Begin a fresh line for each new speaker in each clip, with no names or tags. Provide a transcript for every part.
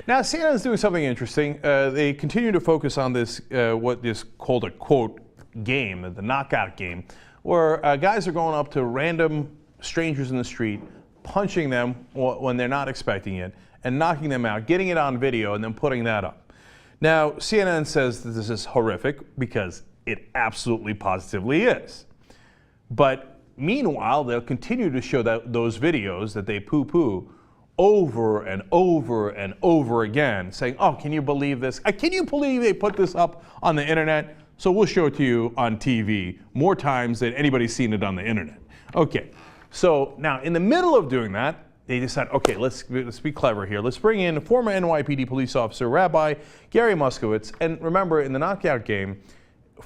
Now, CNN is doing something interesting. They continue to focus on this, what is called a, quote, game, the knockout game, where guys are going up to random strangers in the street, punching them when they're not expecting it, and knocking them out, getting it on video, and then putting that up. Now, CNN says that this is horrific because it absolutely positively is. But meanwhile, they'll continue to show those videos that they poo-poo over and over and over again, saying, oh, can you believe this? Can you believe they put this up on the internet? So we'll show it to you on TV more times than anybody's seen it on the internet. Okay, so now in the middle of doing that, they decide, okay, let's be clever here. Let's bring in former NYPD police officer Rabbi Gary Moskowitz. And remember, in the knockout game,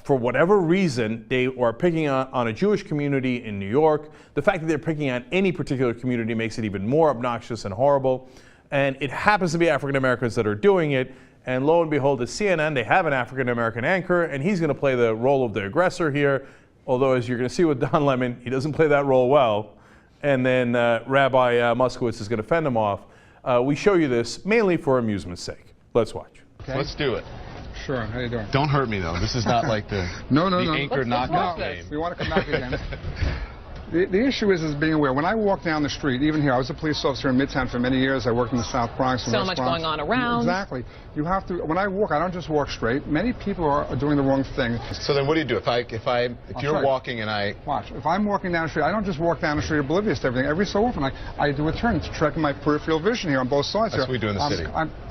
for whatever reason, they are picking on a Jewish community in New York. The fact that they're picking on any particular community makes it even more obnoxious and horrible. And it happens to be African Americans that are doing it. And lo and behold, at CNN, they have an African American anchor, and he's going to play the role of the aggressor here. Although, as you're going to see with Don Lemon, he doesn't play that role well. And then Rabbi Moskowitz is going to fend him off. We show you this mainly for amusement's sake. Let's watch.
Okay. Let's do it.
Sure. How you doing?
Don't hurt me, though. This is not like the anchor knockout game.
We want to come back again. The issue is being aware. When I walk down the street, even here, I was a police officer in Midtown for many years. I worked in the South Bronx and
So
West
much
Bronx.
going on around.
Exactly. You have to. When I walk, I don't just walk straight. Many people are doing the wrong thing.
So then, what do you do if you're walking and I
watch? If I'm walking down the street, I don't just walk down the street oblivious to everything. Every so often, I do a turn to check my peripheral vision here on both sides.
That's what we do in the city.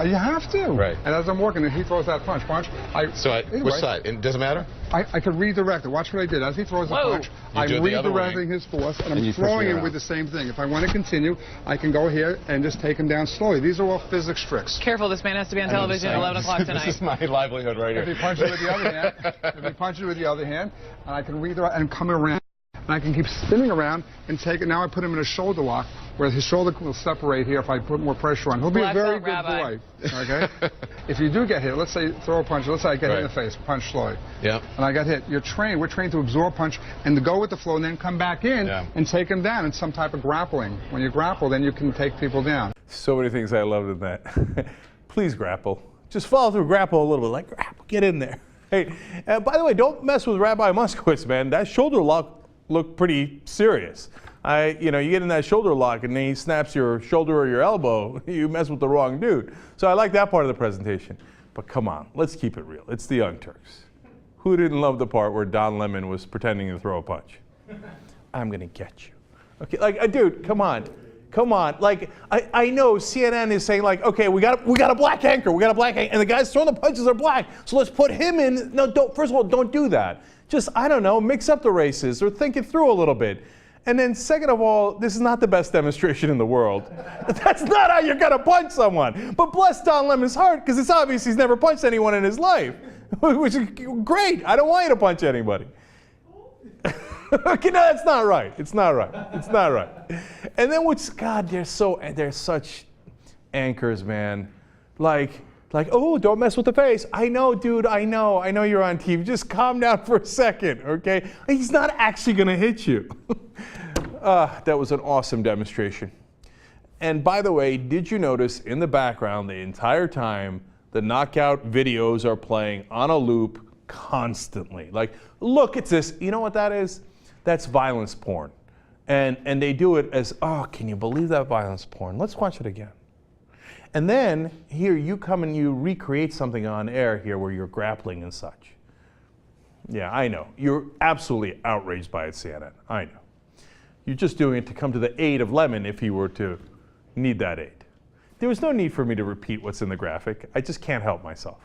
You have to.
Right.
And as I'm walking, he throws that punch.
Anyway, which side? It doesn't matter.
I could redirect it. Watch what I did. As he throws the punch, I'm redirecting his force, and I'm throwing him with the same thing. If I want to continue, I can go here and just take him down slowly. These are all physics tricks.
Careful, this man has to be on television at 11 o'clock tonight.
This is my livelihood right here.
If he punches with the other hand, and I can redirect and come around, and I can keep spinning around and take it. Now I put him in a shoulder lock, where his shoulder will separate here if I put more pressure on. He'll be a very good boy. Okay? If you do get hit, let's say throw a punch, let's say I get hit in the face, punch slowly.
Yeah.
And I got hit. We're trained to absorb punch and to go with the flow and then come back in and take him down in some type of grappling. When you grapple, then you can take people down.
So many things I loved in that. Please grapple. Just follow through, grapple a little bit, like grapple, get in there. Hey, by the way, don't mess with Rabbi Moskowitz, man. That shoulder lock looked pretty serious. You get in that shoulder lock and then he snaps your shoulder or your elbow, you mess with the wrong dude. So I like that part of the presentation. But come on, let's keep it real. It's the Young Turks. Who didn't love the part where Don Lemon was pretending to throw a punch? I'm gonna get you. Okay, like, dude, come on. Come on, like, I know CNN is saying, like, okay, we got a black anchor, and the guys throwing the punches are black, so let's put him in. No, first of all, don't do that. Just, I don't know, mix up the races or think it through a little bit. And then second of all, this is not the best demonstration in the world. That's not how you're gonna punch someone. But bless Don Lemon's heart, because it's obvious he's never punched anyone in his life, which is great. I don't want you to punch anybody. Okay, no, that's not right. It's not right. It's not right. And then God, they're such anchors, man. Like, oh, don't mess with the face. I know, dude, I know you're on TV. Just calm down for a second, okay? He's not actually gonna hit you. That was an awesome demonstration. And by the way, did you notice in the background the entire time the knockout videos are playing on a loop constantly? Like, look at this. You know what that is? That's violence porn. And they do it as, oh, can you believe that violence porn? Let's watch it again. And then here you come and you recreate something on air here where you're grappling and such. Yeah, I know. You're absolutely outraged by it, CNN. I know. You're just doing it to come to the aid of Lemon if he were to need that aid. There was no need for me to repeat what's in the graphic. I just can't help myself.